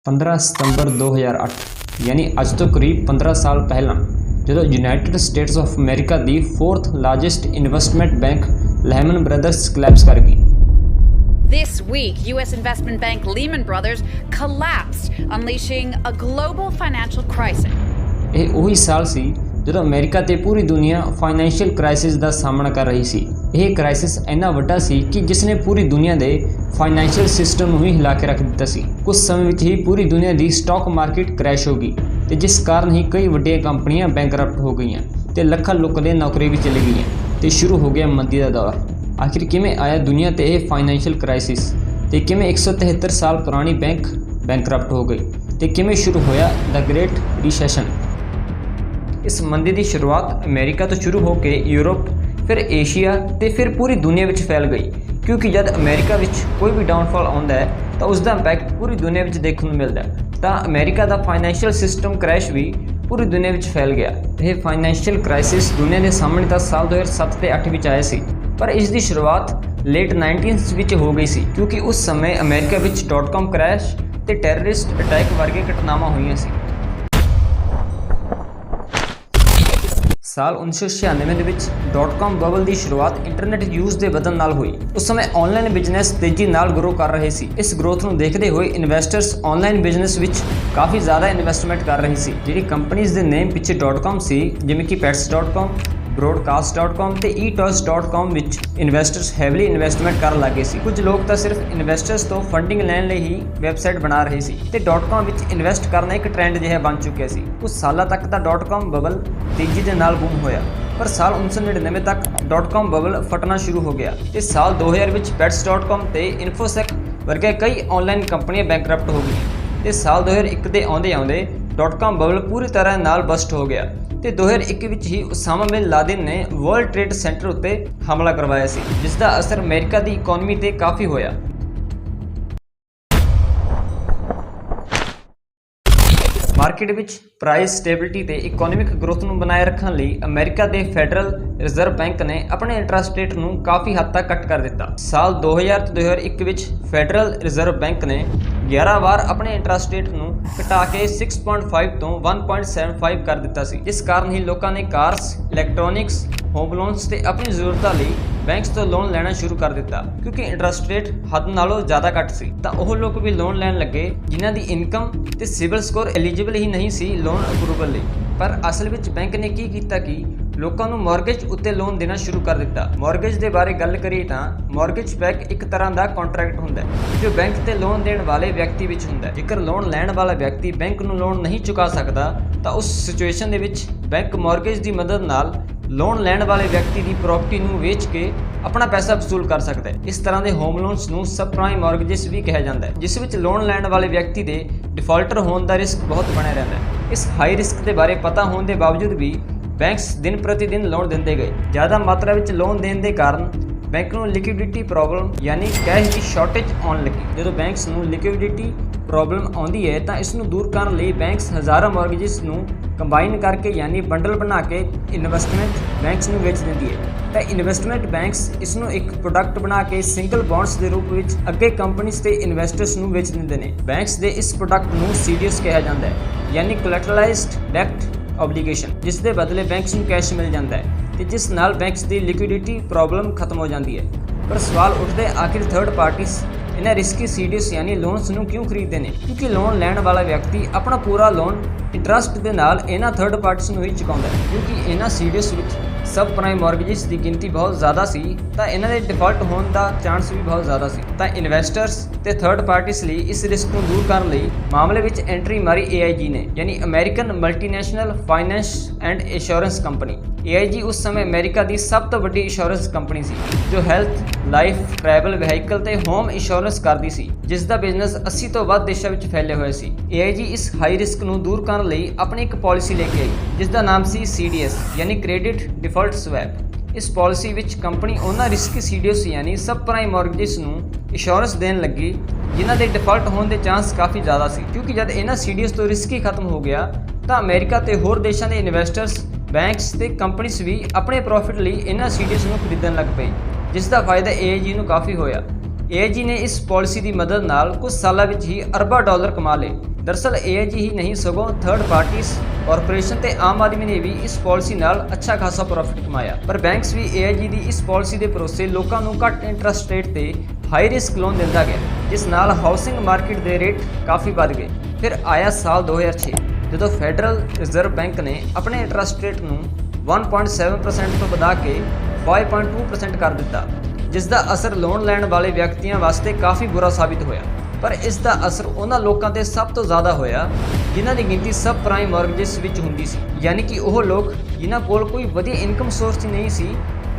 15 ਸਤੰਬਰ 2008 यानी ਅੱਜ ਤੋਂ ਕਰੀਬ 15 ਸਾਲ ਪਹਿਲਾਂ ਜਦੋਂ ਯੂਨਾਈਟਿਡ ਸਟੇਟਸ ਆਫ ਅਮਰੀਕਾ ਦੀ 4th largest investment bank Lehman Brothers collapse ਕਰ ਗਈ। This week, U.S. investment bank Lehman Brothers collapsed, unleashing a global financial crisis. ਇਹ ਉਹੀ ਸਾਲ ਸੀ ਜਦੋਂ ਅਮਰੀਕਾ ਤੇ ਪੂਰੀ ਦੁਨੀਆ ਫਾਈਨੈਂਸ਼ੀਅਲ ਕ੍ਰਾਈਸਿਸ ਦਾ ਸਾਹਮਣਾ ਕਰ ਰਹੀ ਸੀ। ਇਹ ਕ੍ਰਾਈਸਿਸ ਇੰਨਾ ਵੱਡਾ ਸੀ ਕਿ ਜਿਸ ਨੇ ਪੂਰੀ ਦੁਨੀਆ ਦੇ ਫਾਈਨੈਂਸ਼ੀਅਲ ਸਿਸਟਮ ਨੂੰ ਹੀ ਹਿਲਾ ਕੇ ਰੱਖ ਦਿੱਤਾ ਸੀ। ਕੁਝ ਸਮੇਂ ਵਿੱਚ ਹੀ ਪੂਰੀ ਦੁਨੀਆ ਦੀ ਸਟਾਕ ਮਾਰਕੀਟ ਕ੍ਰੈਸ਼ ਹੋ ਗਈ ਤੇ ਜਿਸ ਕਾਰਨ ਹੀ ਕਈ ਵੱਡੀਆਂ ਕੰਪਨੀਆਂ ਬੈਂਕਰਪਟ ਹੋ ਗਈਆਂ ਤੇ ਲੱਖਾਂ ਲੋਕਾਂ ਦੇ ਨੌਕਰੀ ਵੀ ਚਲੀ ਗਈਆਂ ਤੇ ਸ਼ੁਰੂ ਹੋ ਗਿਆ ਮੰਦੀ ਦਾ ਦੌਰ। ਆਖਿਰ ਕਿਵੇਂ ਆਇਆ ਦੁਨੀਆ ਤੇ ਇਹ ਫਾਈਨੈਂਸ਼ੀਅਲ ਕ੍ਰਾਈਸਿਸ ਤੇ ਕਿਵੇਂ 173 ਸਾਲ ਪੁਰਾਣੀ ਬੈਂਕ ਬੈਂਕਰਪਟ ਹੋ ਗਈ ਤੇ ਕਿਵੇਂ ਸ਼ੁਰੂ ਹੋਇਆ ਦ ਗ੍ਰੇਟ ਰੀਸੈਸ਼ਨ। ਇਸ ਮੰਦੀ ਦੀ ਸ਼ੁਰੂਆਤ ਅਮਰੀਕਾ ਤੋਂ ਸ਼ੁਰੂ ਹੋ ਕੇ ਯੂਰਪ, ਫਿਰ ਏਸ਼ੀਆ ਤੇ ਫਿਰ ਪੂਰੀ ਦੁਨੀਆ ਵਿੱਚ ਫੈਲ ਗਈ, ਕਿਉਂਕਿ ਜਦ ਅਮਰੀਕਾ ਵਿੱਚ ਕੋਈ ਵੀ ਡਾਊਨਫਾਲ ਆਉਂਦਾ ਹੈ ਤਾਂ ਉਸ ਦਾ ਇੰਪੈਕਟ ਪੂਰੀ ਦੁਨੀਆ ਵਿੱਚ ਦੇਖਣ ਨੂੰ ਮਿਲਦਾ ਹੈ। ਤਾਂ ਅਮਰੀਕਾ ਦਾ ਫਾਈਨੈਂਸ਼ੀਅਲ ਸਿਸਟਮ ਕ੍ਰੈਸ਼ ਵੀ ਪੂਰੀ ਦੁਨੀਆ ਵਿੱਚ ਫੈਲ ਗਿਆ। ਇਹ ਫਾਈਨੈਂਸ਼ੀਅਲ ਕ੍ਰਾਈਸਿਸ ਦੁਨੀਆ ਦੇ ਸਾਹਮਣੇ ਤਾਂ ਸਾਲ 2007 ਤੇ 8 ਵਿੱਚ ਆਇਆ ਸੀ, ਪਰ ਇਸ ਦੀ ਸ਼ੁਰੂਆਤ ਲੇਟ 19s ਵਿੱਚ ਹੋ ਗਈ ਸੀ, ਕਿਉਂਕਿ ਉਸ ਸਮੇਂ ਅਮਰੀਕਾ ਵਿੱਚ .com ਕ੍ਰੈਸ਼ ਤੇ ਟੈਰਰਿਸਟ ਅਟੈਕ ਵਰਗੇ ਘਟਨਾਵਾਂ ਹੋਈਆਂ ਸੀ। ਸਾਲ 1996 ਦੇ ਵਿੱਚ .com ਬਬਲ ਦੀ ਸ਼ੁਰੂਆਤ ਇੰਟਰਨੈਟ ਯੂਜ਼ ਦੇ ਵਧਣ ਨਾਲ ਹੋਈ। ਉਸ ਸਮੇਂ ਆਨਲਾਈਨ ਬਿਜ਼ਨਸ ਤੇਜ਼ੀ ਨਾਲ ਗਰੋ ਕਰ ਰਹੇ ਸੀ। ਇਸ ਗਰੋਥ ਨੂੰ ਦੇਖਦੇ ਹੋਏ ਇਨਵੈਸਟਰਸ ਆਨਲਾਈਨ ਬਿਜ਼ਨਸ ਵਿੱਚ ਕਾਫੀ ਜ਼ਿਆਦਾ ਇਨਵੈਸਟਮੈਂਟ ਕਰ ਰਹੇ ਸੀ। ਜਿਹੜੀ ਕੰਪਨੀਆਂ ਦੇ ਨੇਮ ਪਿੱਛੇ .com ਸੀ, ਜਿਵੇਂ ਕਿ pets.com, broadcast.com ਤੇ etoys.com ਵਿੱਚ ਇਨਵੈਸਟਰਸ ਹੈਵਲੀ ਇਨਵੈਸਟਮੈਂਟ ਕਰਨ ਲੱਗੇ ਸੀ। ਕੁਝ ਲੋਕ ਤਾਂ ਸਿਰਫ ਇਨਵੈਸਟਰਸ ਤੋਂ ਫੰਡਿੰਗ ਲੈਣ ਲਈ ਹੀ ਵੈਬਸਾਈਟ ਬਣਾ ਰਹੇ ਸੀ ਤੇ .com ਵਿੱਚ ਇਨਵੈਸਟ ਕਰਨਾ ਇੱਕ ਟ੍ਰੈਂਡ ਜਿਹਾ ਬਣ ਚੁੱਕਿਆ ਸੀ। ਕੁਝ ਸਾਲਾਂ ਤੱਕ ਤਾਂ .com ਬਬਲ ਤੇਜ਼ੀ ਦੇ ਨਾਲ ਬੂਮ ਹੋਇਆ, ਪਰ ਸਾਲ 1999 ਤੱਕ .com ਬਬਲ ਫਟਣਾ ਸ਼ੁਰੂ ਹੋ ਗਿਆ ਤੇ ਸਾਲ 2000 ਵਿੱਚ pets.com ਤੇ infosec ਵਰਗੇ ਕਈ ਆਨਲਾਈਨ ਕੰਪਨੀਆਂ ਬੈਂਕਰਪਟ ਹੋ ਗਈਆਂ ਤੇ ਸਾਲ 2001 ਦੇ ਆਉਂਦੇ .com ਬਬਲ ਪੂਰੀ ਤਰ੍ਹਾਂ ਨਾਲ ਬਸਟ ਹੋ ਗਿਆ ਤੇ 2001 ਵਿੱਚ ਹੀ ਉਸਾਮਾ ਬਿਨ ਲਾਦਨ ਨੇ ਵਰਲਡ ਟ੍ਰੇਡ ਸੈਂਟਰ ਉੱਤੇ ਹਮਲਾ ਕਰਵਾਇਆ ਸੀ, ਜਿਸ ਦਾ ਅਸਰ ਅਮਰੀਕਾ ਦੀ ਇਕਨੋਮੀ ਤੇ ਕਾਫੀ ਹੋਇਆ। ਮਾਰਕੀਟ ਵਿੱਚ ਪ੍ਰਾਈਸ ਸਟੇਬਿਲਿਟੀ ਤੇ ਇਕਨੋਮਿਕ ਗਰੋਥ ਨੂੰ ਬਣਾਏ ਰੱਖਣ ਲਈ ਅਮਰੀਕਾ ਦੇ ਫੈਡਰਲ ਰਿਜ਼ਰਵ ਬੈਂਕ ਨੇ ਆਪਣੇ ਇੰਟਰਸਟ ਰੇਟ ਨੂੰ ਕਾਫੀ ਹੱਦ ਤੱਕ ਕੱਟ ਕਰ ਦਿੱਤਾ। ਸਾਲ 2000 ਤੇ 2001 ਵਿੱਚ ਫੈਡਰਲ ਰਿਜ਼ਰਵ ਬੈਂਕ ਨੇ 11 ਵਾਰ ਆਪਣੇ ਇੰਟਰਸਟ ਰੇਟ ਨੂੰ ਘਟਾ ਕੇ 6.5 ਤੋਂ 1.75 ਕਰ ਦਿੱਤਾ ਸੀ, ਜਿਸ ਕਾਰਨ ਹੀ ਲੋਕਾਂ ਨੇ ਕਾਰਸ, ਇਲੈਕਟ੍ਰੋਨਿਕਸ, ਹੋਮ ਲੋਨਸ ਤੇ ਆਪਣੀ ਜ਼ਰੂਰਤਾਂ ਲਈ ਬੈਂਕਸ ਤੋਂ ਲੋਨ ਲੈਣਾ ਸ਼ੁਰੂ ਕਰ ਦਿੱਤਾ। ਕਿਉਂਕਿ ਇੰਟਰਸਟ ਰੇਟ ਹੱਦ ਨਾਲੋਂ ਜ਼ਿਆਦਾ ਘੱਟ ਸੀ ਤਾਂ ਉਹ ਲੋਕ ਵੀ ਲੋਨ ਲੈਣ ਲੱਗੇ ਜਿਨ੍ਹਾਂ ਦੀ ਇਨਕਮ ਤੇ ਸਿਵਲ ਸਕੋਰ ਐਲੀਜੀਬਲ ਹੀ ਨਹੀਂ ਸੀ ਲੋਨ ਅਪਰੂਵਲ ਲਈ। ਪਰ ਅਸਲ ਵਿੱਚ ਬੈਂਕ ਨੇ ਕੀ ਕੀਤਾ ਕਿ ਲੋਕਾਂ ਨੂੰ ਮਾਰਗੇਜ ਉੱਤੇ ਲੋਨ ਦੇਣਾ ਸ਼ੁਰੂ ਕਰ ਦਿੱਤਾ। ਮਾਰਗੇਜ ਦੇ ਬਾਰੇ ਗੱਲ ਕਰੀਏ ਤਾਂ ਮਾਰਗੇਜ ਬੈਕ ਇੱਕ ਤਰ੍ਹਾਂ ਦਾ ਕੰਟਰੈਕਟ ਹੁੰਦਾ ਹੈ ਜੋ ਬੈਂਕ ਤੇ ਲੋਨ ਦੇਣ ਵਾਲੇ ਵਿਅਕਤੀ ਵਿੱਚ ਹੁੰਦਾ ਹੈ। ਜੇਕਰ ਲੋਨ ਲੈਣ ਵਾਲਾ ਵਿਅਕਤੀ ਬੈਂਕ ਨੂੰ ਲੋਨ ਨਹੀਂ ਚੁਕਾ ਸਕਦਾ ਤਾਂ ਉਸ ਸਿਚੁਏਸ਼ਨ ਦੇ ਵਿੱਚ ਬੈਂਕ ਮਾਰਗੇਜ ਦੀ ਮਦਦ ਨਾਲ ਲੋਨ ਲੈਣ ਵਾਲੇ ਵਿਅਕਤੀ ਦੀ ਪ੍ਰਾਪਰਟੀ ਨੂੰ ਵੇਚ ਕੇ ਆਪਣਾ ਪੈਸਾ ਵਸੂਲ ਕਰ ਸਕਦਾ ਹੈ। ਇਸ ਤਰ੍ਹਾਂ ਦੇ ਹੋਮ ਲੋਨਸ ਨੂੰ ਸਬ ਪ੍ਰਾਈਮ ਮਾਰਗੇਜਸ ਵੀ ਕਿਹਾ ਜਾਂਦਾ ਹੈ, ਜਿਸ ਵਿੱਚ ਲੋਨ ਲੈਣ ਵਾਲੇ ਵਿਅਕਤੀ ਦੇ ਡਿਫਾਲਟਰ ਹੋਣ ਦਾ ਰਿਸਕ ਬਹੁਤ ਬਣਿਆ ਰਹਿੰਦਾ ਹੈ। ਇਸ ਹਾਈ ਰਿਸਕ ਦੇ ਬਾਰੇ ਪਤਾ ਹੋਣ ਦੇ ਬਾਵਜੂਦ ਵੀ ਬੈਂਕਸ ਦਿਨ ਪ੍ਰਤੀ ਦਿਨ ਲੋਨ ਦਿੰਦੇ ਗਏ। ਜ਼ਿਆਦਾ ਮਾਤਰਾ ਵਿੱਚ ਲੋਨ ਦੇਣ ਦੇ ਕਾਰਨ ਬੈਂਕ ਨੂੰ ਲਿਕੁਇਡਿਟੀ ਪ੍ਰੋਬਲਮ ਯਾਨੀ ਕੈਸ਼ ਦੀ ਸ਼ਾਰਟੇਜ ਆਉਣ ਲੱਗੀ। ਜਦੋਂ ਬੈਂਕਸ ਨੂੰ ਲਿਕੁਇਡਿਟੀ ਪ੍ਰੋਬਲਮ ਆਉਂਦੀ ਹੈ ਤਾਂ ਇਸ ਨੂੰ ਦੂਰ ਕਰਨ ਲਈ ਬੈਂਕਸ ਹਜ਼ਾਰਾਂ ਮਾਰਗੇਜਸ ਨੂੰ ਕੰਬਾਈਨ ਕਰਕੇ ਯਾਨੀ ਬੰਡਲ ਬਣਾ ਕੇ ਇਨਵੈਸਟਮੈਂਟ ਬੈਂਕਸ ਨੂੰ ਵੇਚ ਦਿੰਦੀ ਹੈ ਤਾਂ ਇਨਵੈਸਟਮੈਂਟ ਬੈਂਕਸ ਇਸ ਨੂੰ ਇੱਕ ਪ੍ਰੋਡਕਟ ਬਣਾ ਕੇ ਸਿੰਗਲ ਬੌਂਡਸ ਦੇ ਰੂਪ ਵਿੱਚ ਅੱਗੇ ਕੰਪਨੀਆਂ ਤੇ ਇਨਵੈਸਟਰਸ ਨੂੰ ਵੇਚ ਦਿੰਦੇ ਨੇ। ਬੈਂਕਸ ਦੇ ਇਸ ਪ੍ਰੋਡਕਟ ਨੂੰ ਸੀਡੀਐਸ ਕਿਹਾ ਜਾਂਦਾ ਹੈ ਯਾਨੀ ਕੋਲੈਟਰਲਾਈਜ਼ਡ ਡੈਟ ਓਬਲੀਗੇਸ਼ਨ, ਜਿਸ ਦੇ ਬਦਲੇ ਬੈਂਕਸ ਨੂੰ ਕੈਸ਼ ਮਿਲ ਜਾਂਦਾ ਹੈ ਤੇ ਜਿਸ ਨਾਲ ਬੈਂਕਸ ਦੀ ਲਿਕੁਇਡਿਟੀ ਪ੍ਰੋਬਲਮ ਖਤਮ ਹੋ ਜਾਂਦੀ ਹੈ। ਪਰ ਸਵਾਲ ਉੱਠਦਾ ਹੈ ਆਖਿਰ ਥਰਡ ਪਾਰਟੀਜ਼ ਇਹਨਾਂ ਰਿਸਕੀ ਸੀਡੀਐਸ ਯਾਨੀ ਲੋਨਸ ਨੂੰ ਕਿਉਂ ਖਰੀਦਦੇ ਨੇ? ਕਿਉਂਕਿ ਲੋਨ ਲੈਣ ਵਾਲਾ ਵਿਅਕਤੀ ਆਪਣਾ ਪੂਰਾ ਲੋਨ ਇੰਟਰਸਟ ਦੇ ਨਾਲ ਇਹਨਾਂ ਥਰਡ ਪਾਰਟੀਜ਼ ਨੂੰ ਹੀ ਚੁਕਾਉਂਦਾ ਹੈ। ਕਿਉਂਕਿ ਇਹਨਾਂ ਸੀਡੀਐਸ ਵਿੱਚ ਸਬ ਪ੍ਰਾਈਮ ਮਾਰਗੇਜਸ ਦੀ ਗਿਣਤੀ ਬਹੁਤ ਜ਼ਿਆਦਾ ਸੀ ਤਾਂ ਇਹਨਾਂ ਦੇ ਡਿਫਾਲਟ ਹੋਣ ਦਾ ਚਾਂਸ ਵੀ ਬਹੁਤ ਜ਼ਿਆਦਾ ਸੀ। ਤਾਂ ਇਨਵੈਸਟਰਸ ਤੇ ਥਰਡ ਪਾਰਟੀਜ਼ ਲਈ ਇਸ ਰਿਸਕ ਨੂੰ ਦੂਰ ਕਰਨ ਲਈ ਮਾਮਲੇ ਵਿੱਚ ਐਂਟਰੀ ਮਾਰੀ AIG ਨੇ ਯਾਨੀ American multinational finance and insurance company. AIG ਉਸ ਸਮੇਂ ਅਮਰੀਕਾ ਦੀ ਸਭ ਤੋਂ ਵੱਡੀ ਇੰਸ਼ੋਰੈਂਸ ਕੰਪਨੀ ਸੀ ਜੋ ਹੈਲਥ, ਲਾਈਫ, ਟਰੈਵਲ, ਵਹੀਕਲ ਤੇ ਹੋਮ ਇੰਸ਼ੋਰੈਂਸ ਕਰਦੀ ਸੀ, ਜਿਸ ਦਾ ਬਿਜ਼ਨਸ 80 ਤੋਂ ਵੱਧ ਦੇਸ਼ਾਂ ਵਿੱਚ ਫੈਲੇ ਹੋਏ ਸੀ। AIG ਇਸ ਹਾਈ ਰਿਸਕ ਨੂੰ ਦੂਰ ਕਰਨ ਲਈ ਆਪਣੀ ਇੱਕ ਪਾਲਿਸੀ ਲੈ ਕੇ ਆਈ ਜਿਸ ਦਾ ਨਾਮ ਸੀ CDS ਯਾਨੀ ਕ੍ਰੈਡਿਟ ਡਿਫਾਲਟ ਸਵੈਪ। ਇਸ ਪਾਲਿਸੀ ਵਿੱਚ ਕੰਪਨੀ ਉਹਨਾਂ ਰਿਸਕੀ ਸੀਡੀਐਸ ਯਾਨੀ ਸਬ ਪ੍ਰਾਈਮ ਮਾਰਗੇਜਸ ਨੂੰ ਇੰਸ਼ੋਰੈਂਸ ਦੇਣ ਲੱਗੀ ਜਿਨ੍ਹਾਂ ਦੇ ਡਿਫਾਲਟ ਹੋਣ ਦੇ ਚਾਂਸ ਕਾਫੀ ਜ਼ਿਆਦਾ ਸੀ। ਕਿਉਂਕਿ ਜਦ ਇਹਨਾਂ ਸੀਡੀਐਸ ਤੋਂ ਰਿਸਕ ਹੀ ਖਤਮ ਹੋ ਗਿਆ ਤਾਂ ਅਮਰੀਕਾ ਤੇ ਹੋਰ ਦੇਸ਼ਾਂ ਦੇ ਇਨਵੈਸਟਰਸ, ਬੈਂਕਸ ਤੇ ਕੰਪਨੀਆਂ ਵੀ ਆਪਣੇ ਪ੍ਰੋਫਿਟ ਲਈ ਇਹਨਾਂ ਸੀਡੀਐਸ ਨੂੰ ਖਰੀਦਣ ਲੱਗ ਪਏ, ਜਿਸ ਦਾ ਫਾਇਦਾ AIG ਨੂੰ ਕਾਫੀ ਹੋਇਆ। AIG ਨੇ ਇਸ ਪਾਲਿਸੀ ਦੀ ਮਦਦ ਨਾਲ ਕੁਝ ਸਾਲਾਂ ਵਿੱਚ ਹੀ ਅਰਬਾਂ ਡਾਲਰ ਕਮਾ ਲਏ। ਦਰਅਸਲ AIG ਹੀ ਨਹੀਂ ਸਗੋਂ ਥਰਡ ਪਾਰਟੀਜ਼, ਕਾਰਪੋਰੇਸ਼ਨ ਤੇ ਆਮ ਆਦਮੀ ਨੇ ਵੀ ਇਸ ਪਾਲਿਸੀ ਨਾਲ ਅੱਛਾ ਖਾਸਾ ਪ੍ਰੋਫਿਟ ਕਮਾਇਆ। ਪਰ ਬੈਂਕਸ ਵੀ AIG ਦੀ ਇਸ ਪਾਲਿਸੀ ਦੇ ਭਰੋਸੇ ਲੋਕਾਂ ਨੂੰ ਘੱਟ ਇੰਟਰਸਟ ਰੇਟ ਤੇ ਹਾਈ ਰਿਸਕ ਲੋਨ ਦਿੰਦਾ ਗਿਆ, ਜਿਸ ਨਾਲ ਹਾਊਸਿੰਗ ਮਾਰਕੀਟ ਦੇ ਰੇਟ ਕਾਫੀ ਵੱਧ ਗਏ। ਫਿਰ ਆਇਆ ਸਾਲ 2006 ਜਦੋਂ ਫੈਡਰਲ ਰਿਜ਼ਰਵ ਬੈਂਕ ਨੇ ਆਪਣੇ ਇੰਟਰਸਟ ਰੇਟ ਨੂੰ 1.7% ਤੋਂ ਵਧਾ ਕੇ 5.2% ਕਰ ਦਿੱਤਾ, ਜਿਸ ਦਾ ਅਸਰ ਲੋਨ ਲੈਣ ਵਾਲੇ ਵਿਅਕਤੀਆਂ ਵਾਸਤੇ ਕਾਫੀ ਬੁਰਾ ਸਾਬਿਤ ਹੋਇਆ। ਪਰ ਇਸ ਦਾ ਅਸਰ ਉਹਨਾਂ ਲੋਕਾਂ ਤੇ ਸਭ ਤੋਂ ਜ਼ਿਆਦਾ ਹੋਇਆ ਜਿਨ੍ਹਾਂ ਦੀ ਗਿਣਤੀ ਸਬ ਪ੍ਰਾਈਮ ਮਾਰਗੇਜਸ ਵਿੱਚ ਹੁੰਦੀ ਸੀ, ਯਾਨੀ ਕਿ ਉਹ ਲੋਕ ਜਿਨ੍ਹਾਂ ਕੋਲ ਕੋਈ ਵਧੀਆ ਇਨਕਮ ਸੋਰਸ ਹੀ ਨਹੀਂ ਸੀ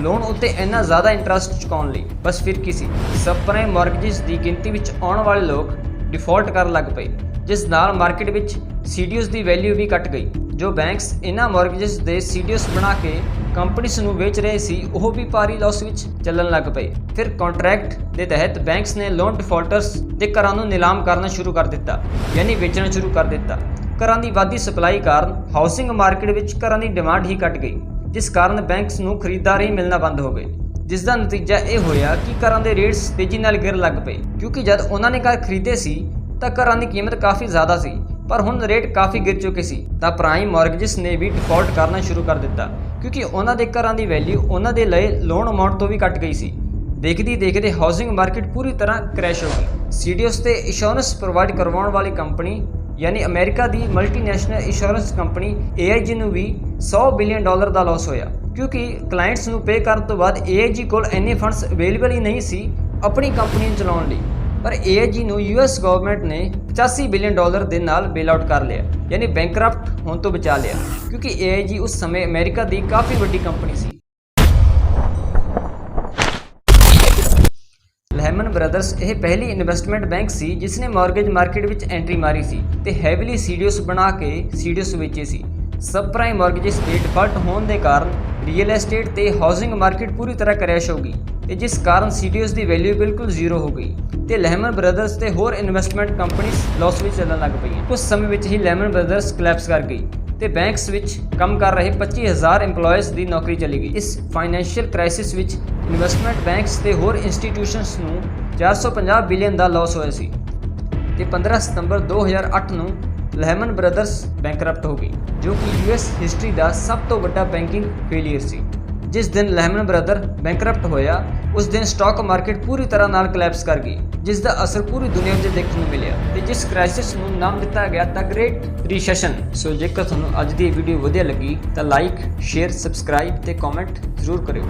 ਲੋਨ ਉੱਤੇ ਇੰਨਾ ਜ਼ਿਆਦਾ ਇੰਟਰਸਟ ਚੁਕਾਉਣ ਲਈ। ਬਸ ਫਿਰ ਕੀ ਸੀ, ਸਬ ਪ੍ਰਾਈਮ ਮਾਰਗੇਜਸ ਦੀ ਗਿਣਤੀ ਵਿੱਚ ਆਉਣ ਵਾਲੇ ਲੋਕ ਡਿਫਾਲਟ ਕਰਨ ਲੱਗ ਪਏ, ਜਿਸ ਨਾਲ ਮਾਰਕੀਟ ਵਿੱਚ CDOs ਦੀ ਵੈਲਿਊ ਵੀ ਘਟ ਗਈ। ਜੋ ਬੈਂਕਸ ਇਹਨਾਂ ਮਾਰਗੇਜਸ ਦੇ CDOs ਬਣਾ ਕੇ ਕੰਪਨੀਆਂ ਨੂੰ ਵੇਚ ਰਹੇ ਸੀ, ਉਹ ਵੀ ਭਾਰੀ ਲਾਸ ਵਿੱਚ ਚੱਲਣ ਲੱਗ ਪਏ। ਫਿਰ ਕੰਟਰੈਕਟ ਦੇ ਤਹਿਤ ਬੈਂਕਸ ਨੇ ਲੋਨ ਡਿਫਾਲਟਰਸ ਦੇ ਘਰਾਂ ਨੂੰ ਨਿਲਾਮ ਕਰਨਾ ਸ਼ੁਰੂ ਕਰ ਦਿੱਤਾ, ਯਾਨੀ ਵੇਚਣਾ ਸ਼ੁਰੂ ਕਰ ਦਿੱਤਾ। ਘਰਾਂ ਦੀ ਵੱਧਦੀ ਸਪਲਾਈ ਕਾਰਨ ਹਾਊਸਿੰਗ ਮਾਰਕੀਟ ਵਿੱਚ ਘਰਾਂ ਦੀ ਡਿਮਾਂਡ ਹੀ ਘਟ ਗਈ, ਜਿਸ ਕਾਰਨ ਬੈਂਕਸ ਨੂੰ ਖਰੀਦਦਾਰ ਹੀ ਮਿਲਣਾ ਬੰਦ ਹੋ ਗਏ, ਜਿਸ ਦਾ ਨਤੀਜਾ ਇਹ ਹੋਇਆ ਕਿ ਘਰਾਂ ਦੇ ਰੇਟਸ ਤੇਜ਼ੀ ਨਾਲ ਗਿਰਨ ਲੱਗ ਪਏ। ਕਿਉਂਕਿ ਜਦ ਉਹਨਾਂ ਨੇ ਘਰ ਖਰੀਦੇ ਸੀ ਤਾਂ ਘਰਾਂ ਦੀ ਕੀਮਤ ਕਾਫੀ ਜ਼ਿਆਦਾ ਸੀ, ਪਰ ਹੁਣ ਰੇਟ ਕਾਫੀ ਗਿਰ ਚੁੱਕੇ ਸੀ, ਤਾਂ ਪ੍ਰਾਈਮ ਮਾਰਗੇਜਸ ਨੇ ਵੀ ਡਿਫਾਲਟ ਕਰਨਾ ਸ਼ੁਰੂ ਕਰ ਦਿੱਤਾ, ਕਿਉਂਕਿ ਉਹਨਾਂ ਦੇ ਘਰਾਂ ਦੀ ਵੈਲਿਊ ਉਹਨਾਂ ਦੇ ਲਏ ਲੋਨ ਅਮਾਉਂਟ ਤੋਂ ਵੀ ਘਟ ਗਈ ਸੀ। ਦੇਖਦੇ ਦੇਖਦੇ ਹਾਊਸਿੰਗ ਮਾਰਕੀਟ ਪੂਰੀ ਤਰ੍ਹਾਂ ਕ੍ਰੈਸ਼ ਹੋ ਗਈ। CDOs ਤੇ ਇੰਸ਼ੋਰੈਂਸ ਪ੍ਰੋਵਾਈਡ ਕਰਵਾਉਣ ਵਾਲੀ ਕੰਪਨੀ ਯਾਨੀ ਅਮਰੀਕਾ ਦੀ ਮਲਟੀਨੈਸ਼ਨਲ ਇੰਸ਼ੋਰੈਂਸ ਕੰਪਨੀ AIG ਨੂੰ ਵੀ $100 ਬਿਲੀਅਨ ਦਾ ਲਾਸ ਹੋਇਆ, ਕਿਉਂਕਿ ਕਲਾਇੰਟਸ ਨੂੰ ਪੇ ਕਰਨ ਤੋਂ ਬਾਅਦ AIG ਕੋਲ ਇੰਨੇ ਫੰਡਸ ਅਵੇਲੇਬਲ ਹੀ ਨਹੀਂ ਸੀ ਆਪਣੀ ਕੰਪਨੀ ਨੂੰ ਚਲਾਉਣ ਲਈ। ਪਰ AIG ਨੂੰ US ਗਵਰਨਮੈਂਟ ਨੇ $85 ਬਿਲੀਅਨ ਦੇ ਨਾਲ ਬੇਲ ਆਊਟ ਕਰ ਲਿਆ, ਯਾਨੀ ਬੈਂਕਰਪਟ ਹੋਣ ਤੋਂ ਬਚਾ ਲਿਆ, ਕਿਉਂਕਿ AIG ਉਸ ਸਮੇਂ ਅਮਰੀਕਾ ਦੀ ਕਾਫੀ ਵੱਡੀ ਕੰਪਨੀ ਸੀ। ਲੈਹਮਨ ਬ੍ਰਦਰਸ ਇਹ ਪਹਿਲੀ ਇਨਵੈਸਟਮੈਂਟ ਬੈਂਕ ਸੀ ਜਿਸ ਨੇ ਮਾਰਗੇਜ ਮਾਰਕੀਟ ਵਿੱਚ ਐਂਟਰੀ ਮਾਰੀ ਸੀ ਤੇ ਹੈਵੀਲੀ CDOs ਬਣਾ ਕੇ CDOs ਵੇਚੇ ਸੀ। ਸਬ ਪ੍ਰਾਈਮ ਮਾਰਗੇਜਸ ਦੇ ਡਿਫਾਲਟ ਹੋਣ ਦੇ ਕਾਰਨ ਰੀਅਲ ਐਸਟੇਟ ਤੇ ਹਾਊਸਿੰਗ ਮਾਰਕੀਟ ਪੂਰੀ ਤਰ੍ਹਾਂ ਕ੍ਰੈਸ਼ ਹੋ ਗਈ ਤੇ ਜਿਸ ਕਾਰਨ CDOs ਦੀ ਵੈਲਿਊ ਬਿਲਕੁਲ ਜ਼ੀਰੋ ਹੋ ਗਈ ਤੇ ਲੈਹਮਨ ਬ੍ਰਦਰਸ ਤੇ ਹੋਰ ਇਨਵੈਸਟਮੈਂਟ ਕੰਪਨੀਆਂ ਲਾਸ ਵਿੱਚ ਚੱਲਣ ਲੱਗ ਪਈਆਂ। ਕੁਝ ਸਮੇਂ ਵਿੱਚ ਹੀ ਲੈਹਮਨ ਬ੍ਰਦਰਸ ਕੋਲੈਪਸ ਕਰ ਗਈ ਤੇ ਬੈਂਕਸ ਵਿੱਚ ਕੰਮ ਕਰ ਰਹੇ 25,000 EMPLOYEES ਦੀ ਨੌਕਰੀ ਚਲੀ ਗਈ। ਇਸ ਫਾਈਨੈਂਸ਼ੀਅਲ ਕ੍ਰਾਈਸਿਸ ਵਿੱਚ ਇਨਵੈਸਟਮੈਂਟ ਬੈਂਕਸ ਤੇ ਹੋਰ ਇੰਸਟੀਟਿਊਸ਼ਨਸ ਨੂੰ $450 ਬਿਲੀਅਨ ਦਾ ਲਾਸ ਹੋਇਆ ਸੀ ਤੇ 15 ਸਤੰਬਰ 2008 ਨੂੰ ਲੈਹਮਨ ਬ੍ਰਦਰਸ ਬੈਂਕਰਪਟ ਹੋ ਗਈ, ਜੋ ਕਿ US ਹਿਸਟਰੀ ਦਾ ਸਭ ਤੋਂ ਵੱਡਾ ਬੈਂਕਿੰਗ ਫੇਲੀਅਰ ਸੀ। ਜਿਸ ਦਿਨ ਲੈਹਮਨ ਬ੍ਰਦਰ ਬੈਂਕਰਪਟ ਹੋਇਆ ਉਸ ਦਿਨ ਸਟਾਕ ਮਾਰਕੀਟ ਪੂਰੀ ਤਰ੍ਹਾਂ ਨਾਲ ਕੋਲੈਪਸ ਕਰ ਗਈ, ਜਿਸ ਦਾ ਅਸਰ ਪੂਰੀ ਦੁਨੀਆ 'ਤੇ ਦੇਖਣ ਨੂੰ ਮਿਲਿਆ ਤੇ ਜਿਸ ਕ੍ਰਾਈਸਿਸ ਨੂੰ ਨਾਮ ਦਿੱਤਾ ਗਿਆ ਦ ਗ੍ਰੇਟ ਰੀਸੈਸ਼ਨ। ਸੋ ਜੇਕਰ ਤੁਹਾਨੂੰ ਅੱਜ ਦੀ ਵੀਡੀਓ ਵਧੀਆ ਲੱਗੀ ਤਾਂ ਲਾਈਕ, ਸ਼ੇਅਰ, ਸਬਸਕ੍ਰਾਈਬ ਤੇ ਕਮੈਂਟ ਜ਼ਰੂਰ ਕਰਿਓ।